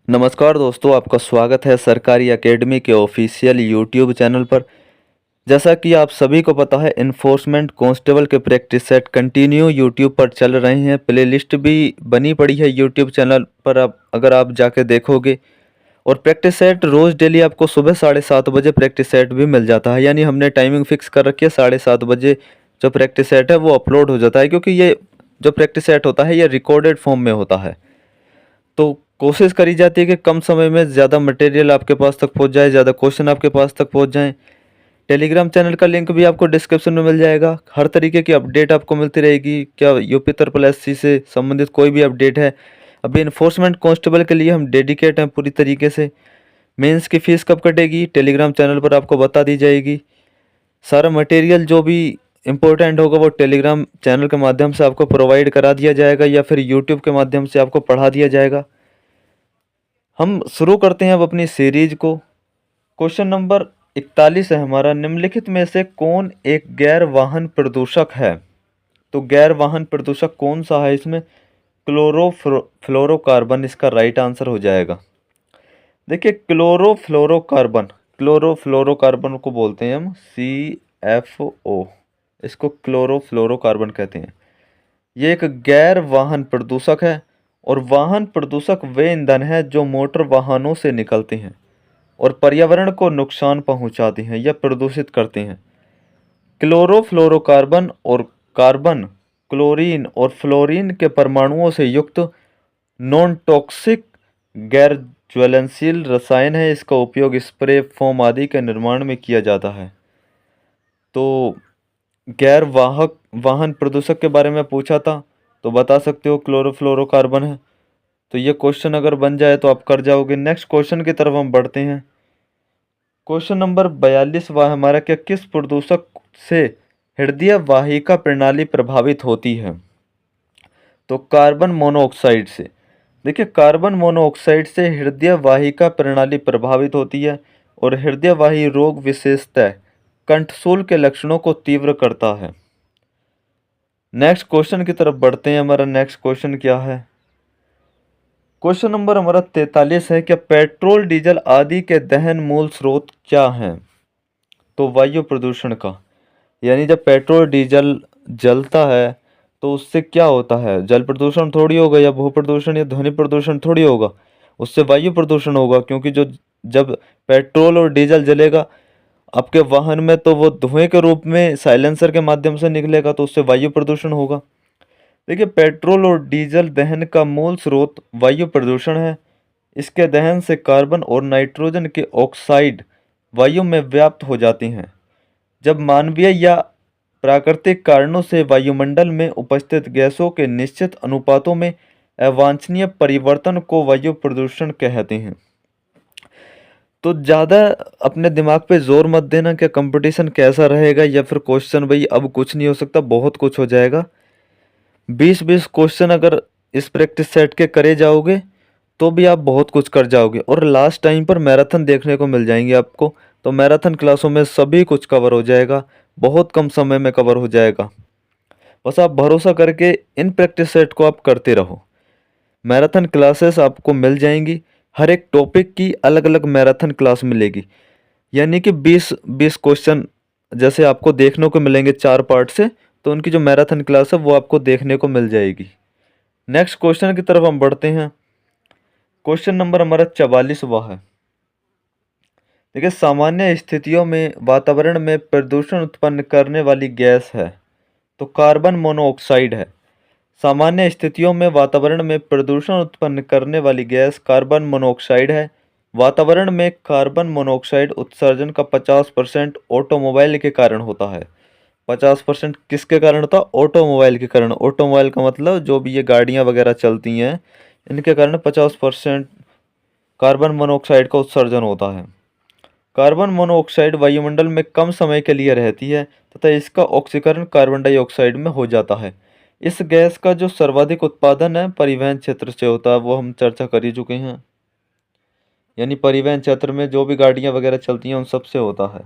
नमस्कार दोस्तों, आपका स्वागत है सरकारी एकेडमी के ऑफिशियल यूट्यूब चैनल पर। जैसा कि आप सभी को पता है, इन्फोर्समेंट कांस्टेबल के प्रैक्टिस सेट कंटिन्यू यूट्यूब पर चल रहे हैं। प्लेलिस्ट भी बनी पड़ी है यूट्यूब चैनल पर, आप अगर आप जाके देखोगे। और प्रैक्टिस सेट रोज़ डेली आपको सुबह 7:30 बजे प्रैक्टिस सेट भी मिल जाता है। यानी हमने टाइमिंग फिक्स कर रखी है, 7:30 बजे जो प्रैक्टिस सेट है वो अपलोड हो जाता है, क्योंकि ये जो प्रैक्टिस सेट होता है ये रिकॉर्डेड फॉर्म में होता है। तो कोशिश करी जाती है कि कम समय में ज़्यादा मटेरियल आपके पास तक पहुंच जाए, ज़्यादा क्वेश्चन आपके पास तक पहुंच जाएं। टेलीग्राम चैनल का लिंक भी आपको डिस्क्रिप्शन में मिल जाएगा। हर तरीके की अपडेट आपको मिलती रहेगी। क्या यूपी ट्रिपल एससी से संबंधित कोई भी अपडेट है, अभी इन्फोर्समेंट कांस्टेबल के लिए हम डेडिकेट हैं पूरी तरीके से। मेंस की फ़ीस कब कटेगी, टेलीग्राम चैनल पर आपको बता दी जाएगी। सारा मटेरियल जो भी इम्पोर्टेंट होगा वो टेलीग्राम चैनल के माध्यम से आपको प्रोवाइड करा दिया जाएगा, या फिर यूट्यूब के माध्यम से आपको पढ़ा दिया जाएगा। हम शुरू करते हैं अब अपनी सीरीज को। क्वेश्चन नंबर 41 है हमारा, निम्नलिखित में से कौन एक गैर वाहन प्रदूषक है। तो गैर वाहन प्रदूषक कौन सा है इसमें? क्लोरोफ्लोरोकार्बन इसका राइट आंसर हो जाएगा। देखिए, क्लोरोफ्लोरोकार्बन, क्लोरोफ्लोरोकार्बन को बोलते हैं हम CFO, इसको क्लोरोफ्लोरोकार्बन कहते हैं। ये एक गैर वाहन प्रदूषक है, और वाहन प्रदूषक वे ईंधन हैं जो मोटर वाहनों से निकलते हैं और पर्यावरण को नुकसान पहुंचाते हैं या प्रदूषित करते हैं। क्लोरोफ्लोरोकार्बन और कार्बन, क्लोरीन और फ्लोरीन के परमाणुओं से युक्त नॉन टॉक्सिक गैर ज्वलनशील रसायन है। इसका उपयोग स्प्रे, फोम आदि के निर्माण में किया जाता है। तो गैर वाहक वाहन प्रदूषक के बारे में पूछा था, तो बता सकते हो क्लोरोफ्लोरोकार्बन है। तो ये क्वेश्चन अगर बन जाए तो आप कर जाओगे। नेक्स्ट क्वेश्चन की तरफ हम बढ़ते हैं। क्वेश्चन नंबर 42 वह हमारा, क्या किस प्रदूषक से हृदय वाहिका प्रणाली प्रभावित होती है? तो कार्बन मोनोऑक्साइड से। देखिए, कार्बन मोनोऑक्साइड से हृदय वाहिका प्रणाली प्रभावित होती है, और हृदय वाही रोग विशेषतः कंठशूल के लक्षणों को तीव्र करता है। नेक्स्ट क्वेश्चन की तरफ बढ़ते हैं। हमारा नेक्स्ट क्वेश्चन क्या है? क्वेश्चन नंबर हमारा 43 है, क्या पेट्रोल डीजल आदि के दहन मूल स्रोत क्या हैं? तो वायु प्रदूषण का। यानी जब पेट्रोल डीजल जलता है तो उससे क्या होता है? जल प्रदूषण थोड़ी होगा, या भू प्रदूषण या ध्वनि प्रदूषण थोड़ी होगा, उससे वायु प्रदूषण होगा। क्योंकि जो जब पेट्रोल और डीजल जलेगा आपके वाहन में, तो वो धुएं के रूप में साइलेंसर के माध्यम से निकलेगा, तो उससे वायु प्रदूषण होगा। देखिए, पेट्रोल और डीजल दहन का मूल स्रोत वायु प्रदूषण है। इसके दहन से कार्बन और नाइट्रोजन के ऑक्साइड वायु में व्याप्त हो जाती हैं। जब मानवीय या प्राकृतिक कारणों से वायुमंडल में उपस्थित गैसों के निश्चित अनुपातों में अवांछनीय परिवर्तन को वायु प्रदूषण कहते हैं। तो ज़्यादा अपने दिमाग पे जोर मत देना कि कंपटीशन कैसा रहेगा, या फिर क्वेश्चन भाई अब कुछ नहीं हो सकता, बहुत कुछ हो जाएगा। 20-20 क्वेश्चन अगर इस प्रैक्टिस सेट के करे जाओगे तो भी आप बहुत कुछ कर जाओगे, और लास्ट टाइम पर मैराथन देखने को मिल जाएंगे आपको। तो मैराथन क्लासों में सभी कुछ कवर हो जाएगा, बहुत कम समय में कवर हो जाएगा। बस आप भरोसा करके इन प्रैक्टिस सेट को आप करते रहो। मैराथन क्लासेस आपको मिल जाएंगी, हर एक टॉपिक की अलग अलग मैराथन क्लास मिलेगी। यानी कि 20-20 क्वेश्चन जैसे आपको देखने को मिलेंगे 4 पार्ट से, तो उनकी जो मैराथन क्लास है वो आपको देखने को मिल जाएगी। नेक्स्ट क्वेश्चन की तरफ हम बढ़ते हैं। क्वेश्चन नंबर हमारा 44वां है। देखिए, सामान्य स्थितियों में वातावरण में प्रदूषण उत्पन्न करने वाली गैस है, तो कार्बन मोनोऑक्साइड है। सामान्य स्थितियों में वातावरण में प्रदूषण उत्पन्न करने वाली गैस कार्बन मोनोऑक्साइड है। वातावरण में कार्बन मोनोऑक्साइड उत्सर्जन का 50% ऑटोमोबाइल के कारण होता है। 50% किसके कारण होता? ऑटोमोबाइल के कारण। ऑटोमोबाइल का मतलब जो भी ये गाड़ियाँ वगैरह चलती हैं, इनके कारण 50% कार्बन मोनोऑक्साइड का उत्सर्जन होता है। कार्बन मोनोऑक्साइड वायुमंडल में कम समय के लिए रहती है तथा इसका ऑक्सीकरण कार्बन डाइऑक्साइड में हो जाता है। इस गैस का जो सर्वाधिक उत्पादन है परिवहन क्षेत्र से होता है, वो हम चर्चा कर ही चुके हैं। यानी परिवहन क्षेत्र में जो भी गाड़ियां वगैरह चलती हैं उन सब से होता है।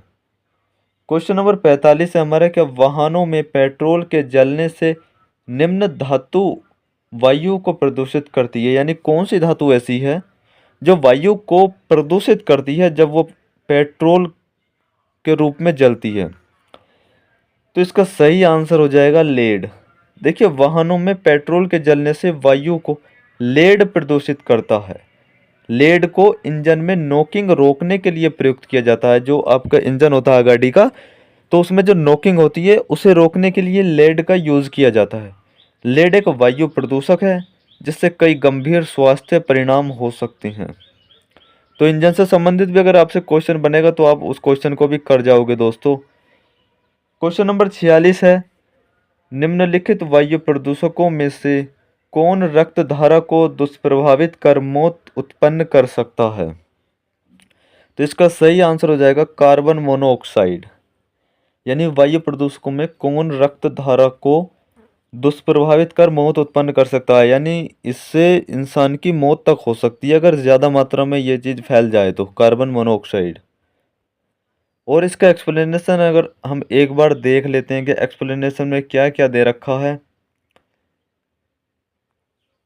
क्वेश्चन नंबर 45 है हमारे, क्या वाहनों में पेट्रोल के जलने से निम्न धातु वायु को प्रदूषित करती है? यानी कौन सी धातु ऐसी है जो वायु को प्रदूषित करती है जब वो पेट्रोल के रूप में जलती है। तो इसका सही आंसर हो जाएगा लेड। देखिए, वाहनों में पेट्रोल के जलने से वायु को लेड प्रदूषित करता है। लेड को इंजन में नॉकिंग रोकने के लिए प्रयुक्त किया जाता है। जो आपका इंजन होता है गाड़ी का, तो उसमें जो नॉकिंग होती है उसे रोकने के लिए लेड का यूज किया जाता है। लेड एक वायु प्रदूषक है जिससे कई गंभीर स्वास्थ्य परिणाम हो सकते हैं। तो इंजन से संबंधित भी अगर आपसे क्वेश्चन बनेगा तो आप उस क्वेश्चन को भी कर जाओगे दोस्तों। क्वेश्चन नंबर 46 है, निम्नलिखित वायु प्रदूषकों में से कौन रक्त धारा को दुष्प्रभावित कर मौत उत्पन्न कर सकता है? तो इसका सही आंसर हो जाएगा कार्बन मोनोऑक्साइड। यानी वायु प्रदूषकों में कौन रक्त धारा को दुष्प्रभावित कर मौत उत्पन्न कर सकता है, यानी इससे इंसान की मौत तक हो सकती है अगर ज़्यादा मात्रा में ये चीज़ फैल जाए तो, कार्बन मोनोऑक्साइड। और इसका एक्सप्लेनेशन अगर हम एक बार देख लेते हैं कि एक्सप्लेनेशन में क्या क्या दे रखा है।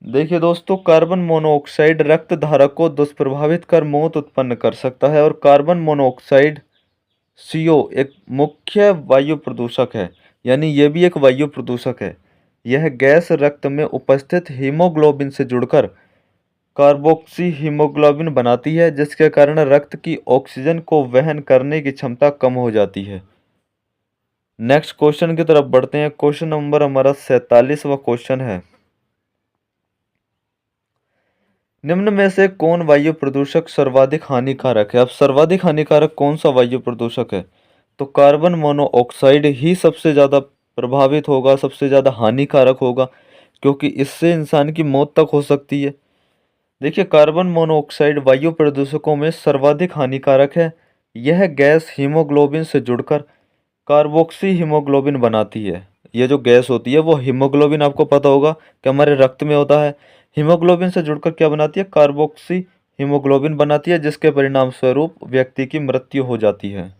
देखिए दोस्तों, कार्बन मोनोऑक्साइड रक्त धारा को दुष्प्रभावित कर मौत उत्पन्न कर सकता है, और कार्बन मोनोऑक्साइड CO एक मुख्य वायु प्रदूषक है, यानी ये भी एक वायु प्रदूषक है। यह गैस रक्त में उपस्थित हीमोग्लोबिन से जुड़कर कार्बोक्सी हीमोग्लोबिन बनाती है, जिसके कारण रक्त की ऑक्सीजन को वहन करने की क्षमता कम हो जाती है। नेक्स्ट क्वेश्चन की तरफ बढ़ते हैं। क्वेश्चन नंबर हमारा 47वां क्वेश्चन है, निम्न में से कौन वायु प्रदूषक सर्वाधिक हानिकारक है? अब सर्वाधिक हानिकारक कौन सा वायु प्रदूषक है? तो कार्बन मोनोऑक्साइड ही सबसे ज़्यादा प्रभावित होगा, सबसे ज़्यादा हानिकारक होगा, क्योंकि इससे इंसान की मौत तक हो सकती है। देखिए, कार्बन मोनोऑक्साइड वायु प्रदूषकों में सर्वाधिक हानिकारक है। यह गैस हीमोग्लोबिन से जुड़कर कार्बोक्सी हीमोग्लोबिन बनाती है। ये जो गैस होती है वो हीमोग्लोबिन, आपको पता होगा कि हमारे रक्त में होता है। हीमोग्लोबिन से जुड़कर क्या बनाती है? कार्बोक्सी हीमोग्लोबिन बनाती है, जिसके परिणाम स्वरूप व्यक्ति की मृत्यु हो जाती है।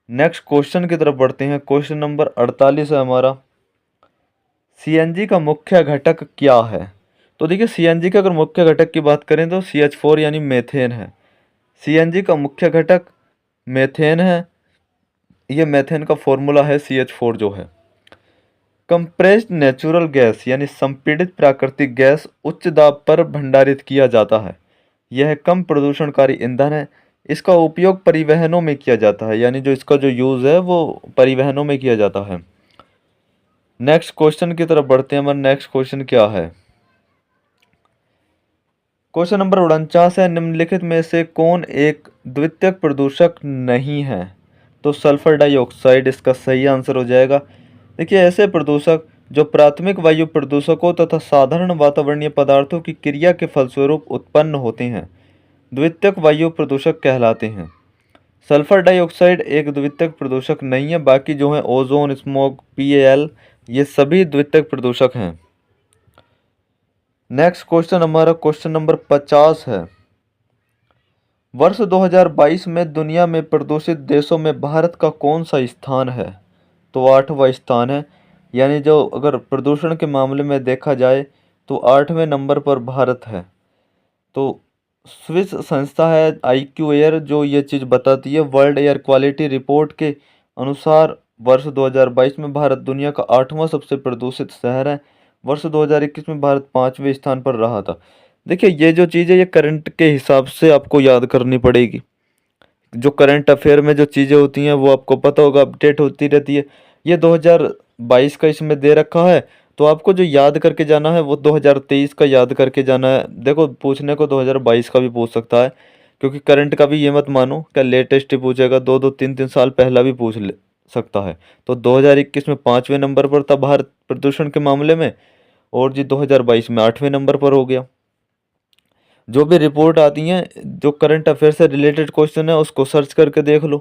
नेक्स्ट क्वेश्चन की तरफ बढ़ते हैं। क्वेश्चन नंबर 48 है हमारा, CNG का मुख्य घटक क्या है? तो देखिए, CNG का अगर मुख्य घटक की बात करें तो CH4 यानी मेथेन है। CNG का मुख्य घटक मेथेन है। ये मेथेन का फॉर्मूला है CH4 जो है। कंप्रेस्ड नेचुरल गैस यानी संपीड़ित प्राकृतिक गैस उच्च दाब पर भंडारित किया जाता है। यह कम प्रदूषणकारी ईंधन है। इसका उपयोग परिवहनों में किया जाता है, यानी जो इसका जो यूज़ है वो परिवहनों में किया जाता है। नेक्स्ट क्वेश्चन की तरफ बढ़ते हैं। हमारा नेक्स्ट क्वेश्चन क्या है? क्वेश्चन नंबर 49 है, निम्नलिखित में से कौन एक द्वितीयक प्रदूषक नहीं है? तो सल्फर डाइऑक्साइड इसका सही आंसर हो जाएगा। देखिए, ऐसे प्रदूषक जो प्राथमिक वायु प्रदूषकों तथा साधारण वातावरणीय पदार्थों की क्रिया के फलस्वरूप उत्पन्न होते हैं, द्वितीयक वायु प्रदूषक कहलाते हैं। सल्फर डाइऑक्साइड एक द्वितीयक प्रदूषक नहीं है, बाकी जो है ओजोन, स्मोक, PAL, ये सभी द्वितीयक प्रदूषक हैं। नेक्स्ट क्वेश्चन हमारा क्वेश्चन नंबर 50 है, वर्ष 2022 में दुनिया में प्रदूषित देशों में भारत का कौन सा स्थान है? तो 8वां स्थान है। यानी जो अगर प्रदूषण के मामले में देखा जाए तो 8वें नंबर पर भारत है। तो स्विस संस्था है IQ एयर जो ये चीज़ बताती है। वर्ल्ड एयर क्वालिटी रिपोर्ट के अनुसार वर्ष 2022 में भारत दुनिया का 8वां सबसे प्रदूषित शहर है। वर्ष 2021 में भारत 5वें स्थान पर रहा था। देखिए, ये जो चीज़ है ये करंट के हिसाब से आपको याद करनी पड़ेगी। जो करंट अफेयर में जो चीज़ें होती हैं वो आपको पता होगा, अपडेट होती रहती है। ये 2022 का इसमें दे रखा है, तो आपको जो याद करके जाना है वो 2023 का याद करके जाना है। देखो, पूछने को 2022 का भी पूछ सकता है, क्योंकि करंट का भी ये मत मानो क्या लेटेस्ट ही पूछेगा, 2-2 3-3 साल पहला भी पूछ ले सकता है। तो 2021 में 5वें नंबर पर था भारत प्रदूषण के मामले में, और जी 2022 में 8वें नंबर पर हो गया। जो भी रिपोर्ट आती हैं, जो करंट अफेयर से रिलेटेड क्वेश्चन है उसको सर्च करके देख लो,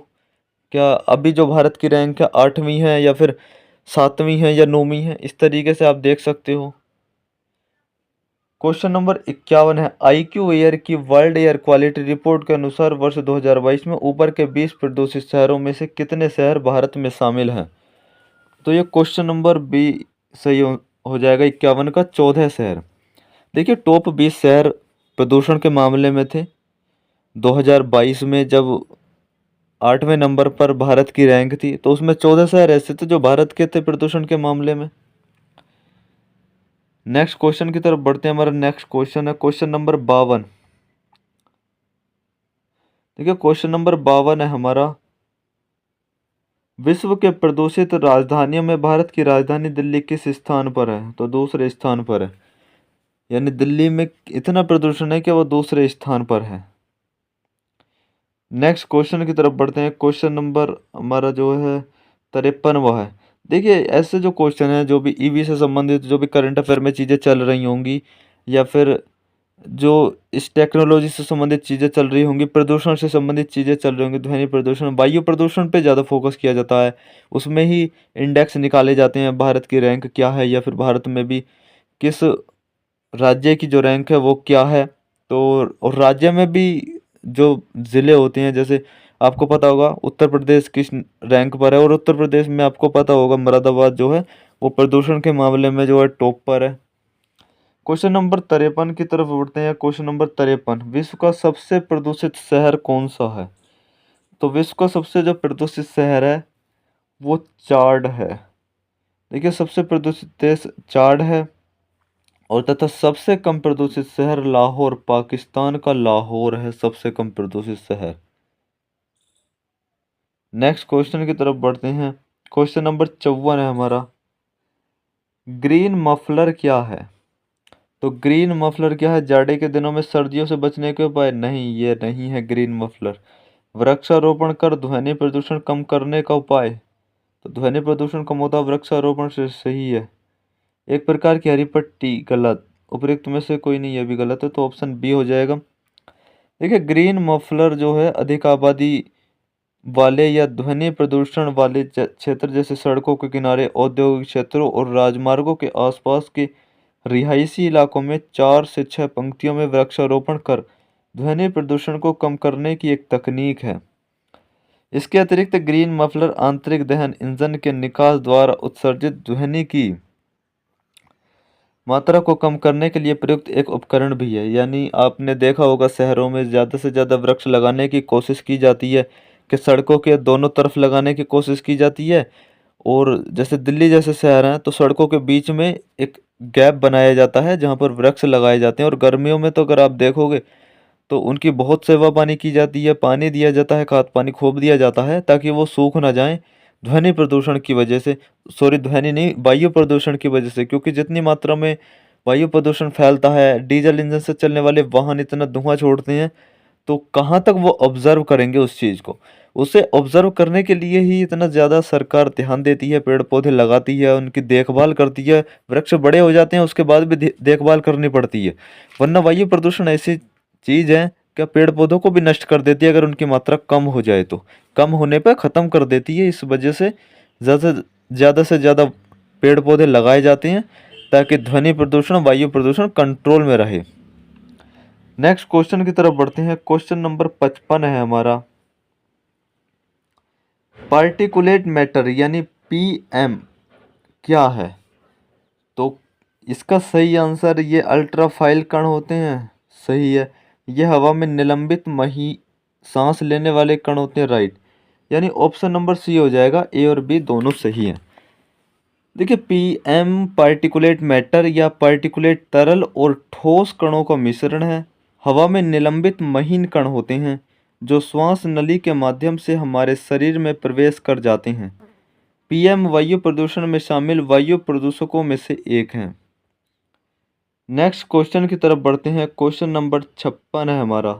क्या अभी जो भारत की रैंक है 8वीं है या फिर 7वीं है या 9वीं है, इस तरीके से आप देख सकते हो। क्वेश्चन नंबर 51 है, IQ एयर की वर्ल्ड एयर क्वालिटी रिपोर्ट के अनुसार वर्ष 2022 में ऊपर के 20 प्रदूषित शहरों में से कितने शहर भारत में शामिल हैं? तो ये क्वेश्चन नंबर बी सही हो जाएगा। 51 का 14 शहर। देखिए, टॉप 20 शहर प्रदूषण के मामले में थे। 2022 में जब 8वें नंबर पर भारत की रैंक थी, तो उसमें 14 शहर ऐसे थे जो भारत के थे प्रदूषण के मामले में। नेक्स्ट क्वेश्चन की तरफ बढ़ते हैं। हमारा नेक्स्ट क्वेश्चन है क्वेश्चन नंबर 52। देखिए क्वेश्चन नंबर 52 है हमारा, विश्व के प्रदूषित राजधानियों में भारत की राजधानी दिल्ली किस स्थान पर है? तो दूसरे स्थान पर है, यानी दिल्ली में इतना प्रदूषण है कि वो दूसरे स्थान पर है। नेक्स्ट क्वेश्चन की तरफ बढ़ते हैं। क्वेश्चन नंबर हमारा जो है 53 वो है। देखिए ऐसे जो क्वेश्चन है, जो भी ईवी से संबंधित जो भी करंट अफेयर में चीज़ें चल रही होंगी, या फिर जो इस टेक्नोलॉजी से संबंधित चीज़ें चल रही होंगी, प्रदूषण से संबंधित चीज़ें चल रही होंगी, ध्वनि प्रदूषण, वायु प्रदूषण पे ज़्यादा फोकस किया जाता है। उसमें ही इंडेक्स निकाले जाते हैं, भारत की रैंक क्या है, या फिर भारत में भी किस राज्य की जो रैंक है वो क्या है। तो और राज्य में भी जो ज़िले होते हैं, जैसे आपको पता होगा उत्तर प्रदेश किस रैंक पर है, और उत्तर प्रदेश में आपको पता होगा मुरादाबाद जो है वो प्रदूषण के मामले में जो है टॉप पर है। क्वेश्चन नंबर 53 की तरफ बढ़ते हैं। क्वेश्चन नंबर 53, विश्व का सबसे प्रदूषित शहर कौन सा है? तो विश्व का सबसे जो प्रदूषित शहर है वो चाड है। देखिए सबसे प्रदूषित देश चाड है, और तथा सबसे कम प्रदूषित शहर लाहौर, पाकिस्तान का लाहौर है सबसे कम प्रदूषित शहर। नेक्स्ट क्वेश्चन की तरफ बढ़ते हैं। क्वेश्चन नंबर 54 है हमारा, ग्रीन मफलर क्या है? तो ग्रीन मफलर क्या है? जाड़े के दिनों में सर्दियों से बचने के उपाय? नहीं, ये नहीं है ग्रीन मफलर। वृक्षारोपण कर ध्वनि प्रदूषण कम करने का उपाय? तो ध्वनि प्रदूषण कम होता वृक्षारोपण से, सही है। एक प्रकार की हरी पट्टी? गलत। उपयुक्त में से कोई नहीं, ये भी गलत है, तो ऑप्शन बी हो जाएगा। देखिए ग्रीन मफलर जो है अधिक आबादी वाले या ध्वनि प्रदूषण वाले क्षेत्र, जैसे सड़कों के किनारे, औद्योगिक क्षेत्रों और राजमार्गों के आसपास के रिहायशी इलाकों में 4 से 6 पंक्तियों में वृक्षारोपण कर ध्वनि प्रदूषण को कम करने की एक तकनीक है। इसके अतिरिक्त ग्रीन मफलर आंतरिक दहन इंजन के निकास द्वारा उत्सर्जित ध्वनि की मात्रा को कम करने के लिए प्रयुक्त एक उपकरण भी है। यानी आपने देखा होगा शहरों में ज़्यादा से ज़्यादा वृक्ष लगाने की कोशिश की जाती है, कि सड़कों के दोनों तरफ लगाने की कोशिश की जाती है। और जैसे दिल्ली जैसे शहर हैं तो सड़कों के बीच में एक गैप बनाया जाता है जहाँ पर वृक्ष लगाए जाते हैं। और गर्मियों में तो अगर आप देखोगे तो उनकी बहुत सेवा पानी की जाती है, पानी दिया जाता है, खाद पानी खूब दिया जाता है, ताकि वो सूख ना जाएं ध्वनि प्रदूषण की वजह से। सॉरी, ध्वनि नहीं, वायु प्रदूषण की वजह से। क्योंकि जितनी मात्रा में वायु प्रदूषण फैलता है, डीजल इंजन से चलने वाले वाहन इतना धुआं छोड़ते हैं, तो कहाँ तक वो ऑब्जर्व करेंगे उस चीज़ को? उसे ऑब्जर्व करने के लिए ही इतना ज़्यादा सरकार ध्यान देती है, पेड़ पौधे लगाती है, उनकी देखभाल करती है। वृक्ष बड़े हो जाते हैं उसके बाद भी देखभाल करनी पड़ती है, वरना वायु प्रदूषण ऐसी चीज़ है क्या पेड़ पौधों को भी नष्ट कर देती है। अगर उनकी मात्रा कम हो जाए तो कम होने पर ख़त्म कर देती है। इस वजह से ज़्यादा से ज़्यादा पेड़ पौधे लगाए जाते हैं, ताकि ध्वनि प्रदूषण, वायु प्रदूषण कंट्रोल में रहे। नेक्स्ट क्वेश्चन की तरफ बढ़ते हैं। क्वेश्चन नंबर 55 है हमारा, पार्टिकुलेट मैटर यानी पीएम क्या है? तो इसका सही आंसर, ये अल्ट्राफाइल कण होते हैं, सही है। ये हवा में निलंबित मही सांस लेने वाले कण होते हैं, राइट। यानी ऑप्शन नंबर सी हो जाएगा, ए और बी दोनों सही हैं। देखिए पीएम पार्टिकुलेट मैटर या पार्टिकुलेट तरल और ठोस कणों का मिश्रण है। हवा में निलंबित महीन कण होते हैं जो श्वास नली के माध्यम से हमारे शरीर में प्रवेश कर जाते हैं। पीएम वायु प्रदूषण में शामिल वायु प्रदूषकों में से एक हैं। नेक्स्ट क्वेश्चन की तरफ बढ़ते हैं। क्वेश्चन नंबर 56 है हमारा,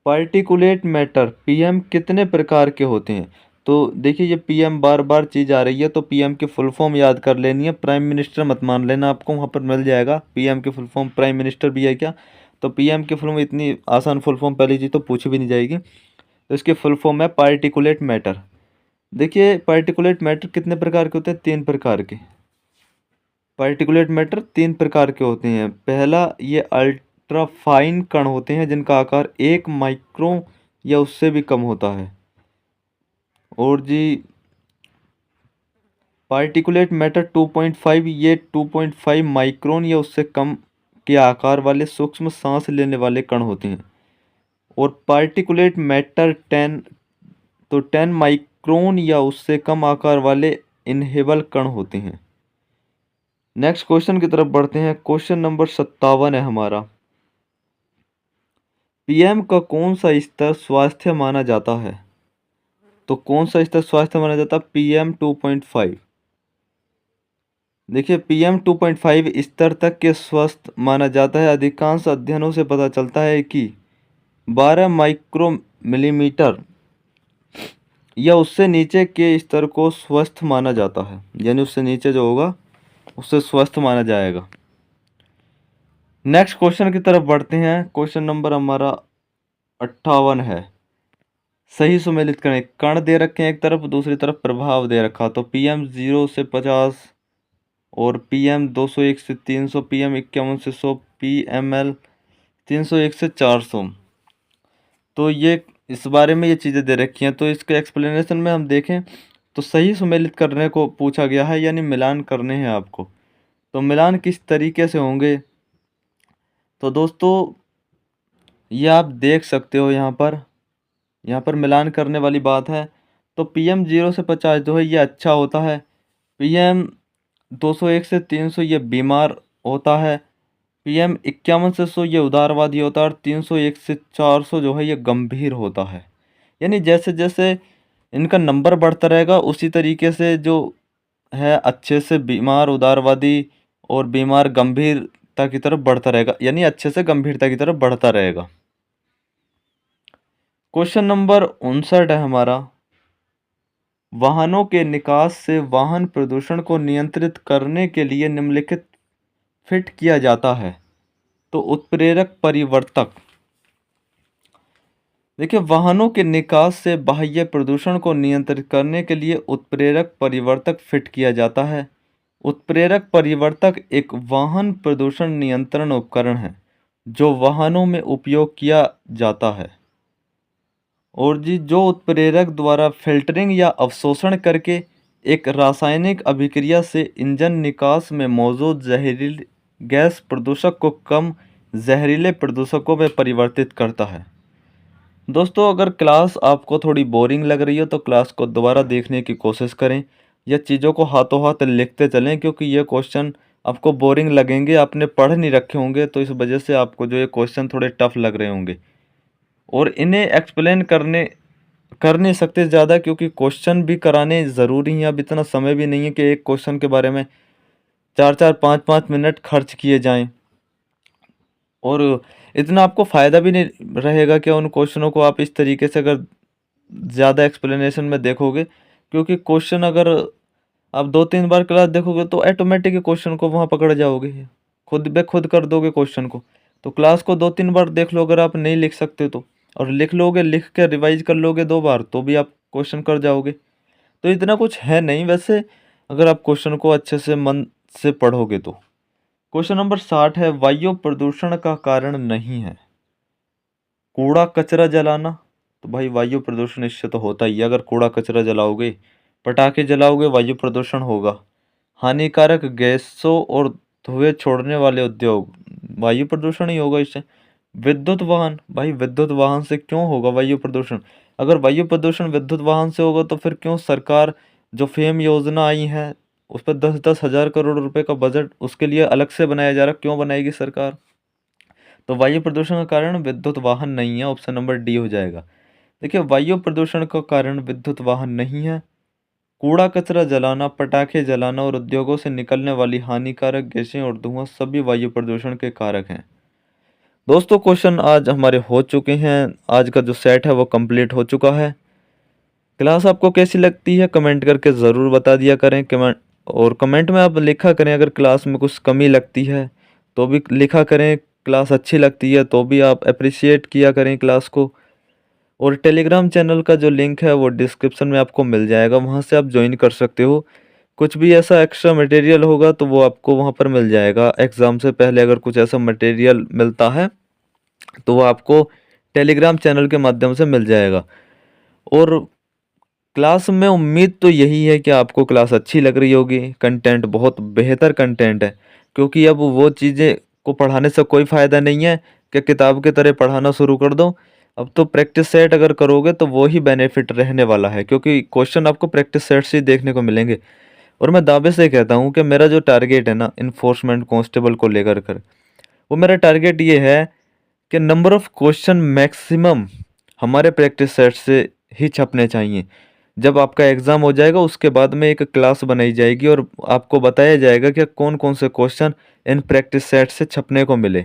पार्टिकुलेट मैटर पीएम कितने प्रकार के होते हैं? तो देखिए ये पीएम बार बार चीज़ आ रही है, तो पीएम की फुल फॉर्म याद कर लेनी है। प्राइम मिनिस्टर मत मान लेना, आपको वहाँ पर मिल जाएगा पीएम की फुल फॉर्म। प्राइम मिनिस्टर भी है क्या? तो पीएम की फुल फॉर्म, इतनी आसान फुल फॉर्म पहली चीज़ तो पूछी भी नहीं जाएगी। तो इसकी फुल फॉर्म है पार्टिकुलेट मैटर। देखिए पार्टिकुलेट मैटर कितने प्रकार के होते हैं? 3 प्रकार के। पार्टिकुलेट मैटर 3 प्रकार के होते हैं। पहला, ये अल्ट्राफाइन कण होते हैं जिनका आकार 1 माइक्रोन या उससे भी कम होता है। और जी पार्टिकुलेट मैटर 2.5, ये 2.5 माइक्रोन या उससे कम के आकार वाले सूक्ष्म सांस लेने वाले कण होते हैं। और पार्टिकुलेट मैटर 10 माइक्रोन या उससे कम आकार वाले इनहेबल कण होते हैं। नेक्स्ट क्वेश्चन की तरफ बढ़ते हैं। क्वेश्चन नंबर 57 है हमारा। पीएम का कौन सा स्तर स्वास्थ्य माना जाता है? तो कौन सा स्तर स्वास्थ्य माना जाता है? पीएम 2.5। देखिए, पीएम 2.5 स्तर तक के स्वस्थ माना जाता है। अधिकांश अध्ययनों से पता चलता है कि 12 माइक्रो मिलीमीटर या उससे नीचे के स्तर को स्वस्थ माना जाता है, यानी उससे नीचे जो होगा उससे स्वस्थ माना जाएगा। नेक्स्ट क्वेश्चन की तरफ बढ़ते हैं। क्वेश्चन नंबर हमारा 58 है। सही सुमेलित करें। कण दे रखे हैं एक तरफ, दूसरी तरफ प्रभाव दे रखा। तो पीएम 0 से 50 और पीएम 201 से 300, पीएम 51 से 100, पीएमएल 301 से 400। तो ये इस बारे में ये चीज़ें दे रखी हैं। तो इसके एक्सप्लेनेशन में हम देखें तो सही सुमेलित करने को पूछा गया है, यानी मिलान करने हैं आपको। तो मिलान किस तरीके से होंगे? तो दोस्तों ये आप देख सकते हो यहाँ पर मिलान करने वाली बात है। तो पीएम 0 से 50 जो है ये अच्छा होता है। पीएम 201 से 300 ये बीमार होता है। पीएम 51 से 100 ये उदारवादी होता है। और 301 से 400 जो है ये गंभीर होता है। यानी जैसे जैसे इनका नंबर बढ़ता रहेगा उसी तरीके से जो है अच्छे से बीमार, उदारवादी और बीमार गंभीरता की तरफ बढ़ता रहेगा, यानी अच्छे से गंभीरता की तरफ बढ़ता रहेगा। क्वेश्चन नंबर 59 है हमारा। वाहनों के निकास से वाहन प्रदूषण को नियंत्रित करने के लिए निम्नलिखित फिट किया जाता है। तो उत्प्रेरक परिवर्तक। देखिए, वाहनों के निकास से बाह्य प्रदूषण को नियंत्रित करने के लिए उत्प्रेरक परिवर्तक फिट किया जाता है। उत्प्रेरक परिवर्तक एक वाहन प्रदूषण नियंत्रण उपकरण है जो वाहनों में उपयोग किया जाता है और जो उत्प्रेरक द्वारा फिल्टरिंग या अवशोषण करके एक रासायनिक अभिक्रिया से इंजन निकास में मौजूद जहरीली गैस प्रदूषक को कम जहरीले प्रदूषकों में परिवर्तित करता है। दोस्तों, अगर क्लास आपको थोड़ी बोरिंग लग रही हो तो क्लास को दोबारा देखने की कोशिश करें या चीज़ों को हाथों हाथ लिखते चलें, क्योंकि ये क्वेश्चन आपको बोरिंग लगेंगे। आपने पढ़ नहीं रखे होंगे तो इस वजह से आपको जो ये क्वेश्चन थोड़े टफ लग रहे होंगे और इन्हें एक्सप्लेन कर नहीं सकते ज़्यादा, क्योंकि क्वेश्चन भी कराने ज़रूरी हैं। अब इतना समय भी नहीं है कि एक क्वेश्चन के बारे में 4-4 5-5 मिनट खर्च किए जाएं और इतना आपको फ़ायदा भी नहीं रहेगा कि उन क्वेश्चनों को आप इस तरीके से अगर ज़्यादा एक्सप्लेनेशन में देखोगे, क्योंकि क्वेश्चन अगर आप 2-3 बार क्लास देखोगे तो ऑटोमेटिक क्वेश्चन को वहाँ पकड़ जाओगे, खुद ब खुद कर दोगे क्वेश्चन को। तो क्लास को 2-3 बार देख लो अगर आप नहीं लिख सकते तो, और लिख लोगे, लिख के रिवाइज कर लोगे 2 बार तो भी आप क्वेश्चन कर जाओगे। तो इतना कुछ है नहीं वैसे, अगर आप क्वेश्चन को अच्छे से मन से पढ़ोगे तो। क्वेश्चन नंबर 60 है। वायु प्रदूषण का कारण नहीं है। कूड़ा कचरा जलाना। तो भाई वायु प्रदूषण इससे तो होता ही है। अगर कूड़ा कचरा जलाओगे, पटाखे जलाओगे, वायु प्रदूषण होगा। हानिकारक गैसों और धुएं छोड़ने वाले उद्योग, वायु प्रदूषण ही होगा इससे। विद्युत वाहन, भाई विद्युत वाहन से क्यों होगा वायु प्रदूषण? अगर वायु प्रदूषण विद्युत वाहन से होगा तो फिर क्यों सरकार जो फेम योजना आई है उस पर 10-10 हज़ार करोड़ रुपए का बजट उसके लिए अलग से बनाया जा रहा, क्यों बनाएगी सरकार? तो वायु प्रदूषण का कारण विद्युत वाहन नहीं है, ऑप्शन नंबर डी हो जाएगा। देखिए, वायु प्रदूषण का कारण विद्युत वाहन नहीं है। कूड़ा कचरा जलाना, पटाखे जलाना और उद्योगों से निकलने वाली हानिकारक गैसें और धुआं सभी वायु प्रदूषण के कारक हैं। दोस्तों, क्वेश्चन आज हमारे हो चुके हैं। आज का जो सेट है वो कंप्लीट हो चुका है। क्लास आपको कैसी लगती है कमेंट करके ज़रूर बता दिया करें। कमेंट में आप लिखा करें अगर क्लास में कुछ कमी लगती है तो भी लिखा करें। क्लास अच्छी लगती है तो भी आप अप्रिशिएट किया करें क्लास को। और टेलीग्राम चैनल का जो लिंक है वो डिस्क्रिप्शन में आपको मिल जाएगा, वहाँ से आप ज्वाइन कर सकते हो। कुछ भी ऐसा एक्स्ट्रा मटेरियल होगा तो वो आपको वहाँ पर मिल जाएगा। एग्ज़ाम से पहले अगर कुछ ऐसा मटेरियल मिलता है तो वो आपको टेलीग्राम चैनल के माध्यम से मिल जाएगा। और क्लास में उम्मीद तो यही है कि आपको क्लास अच्छी लग रही होगी। कंटेंट बहुत बेहतर कंटेंट है, क्योंकि अब वो चीज़ें को पढ़ाने से कोई फ़ायदा नहीं है कि किताब की तरह पढ़ाना शुरू कर दो। अब तो प्रैक्टिस सेट अगर करोगे तो वो ही बेनिफिट रहने वाला है, क्योंकि क्वेश्चन आपको प्रैक्टिस सेट से ही देखने को मिलेंगे। और मैं दावे से कहता हूँ कि मेरा जो टारगेट है ना इन्फोर्समेंट कांस्टेबल को लेकर कर, वो मेरा टारगेट ये है कि नंबर ऑफ क्वेश्चन मैक्सिमम हमारे प्रैक्टिस सेट से ही छपने चाहिए। जब आपका एग्ज़ाम हो जाएगा उसके बाद में एक क्लास बनाई जाएगी और आपको बताया जाएगा कि कौन कौन से क्वेश्चन इन प्रैक्टिस सेट से छपने को मिले।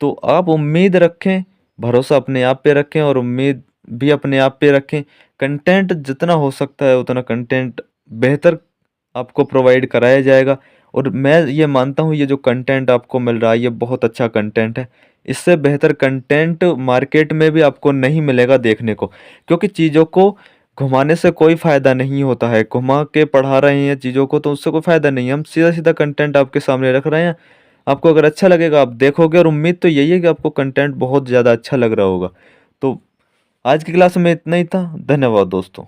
तो आप उम्मीद रखें, भरोसा अपने आप पे रखें और उम्मीद भी अपने आप पे रखें। कंटेंट जितना हो सकता है उतना कंटेंट बेहतर आपको प्रोवाइड कराया जाएगा। और मैं ये मानता हूँ ये जो कंटेंट आपको मिल रहा है ये बहुत अच्छा कंटेंट है। इससे बेहतर कंटेंट मार्केट में भी आपको नहीं मिलेगा देखने को, क्योंकि चीज़ों को घुमाने से कोई फ़ायदा नहीं होता है। घुमा के पढ़ा रहे हैं चीज़ों को तो उससे कोई फ़ायदा नहीं है। हम सीधा सीधा कंटेंट आपके सामने रख रहे हैं, आपको अगर अच्छा लगेगा आप देखोगे, और उम्मीद तो यही है कि आपको कंटेंट बहुत ज़्यादा अच्छा लग रहा होगा। तो आज की क्लास में इतना ही था। धन्यवाद दोस्तों।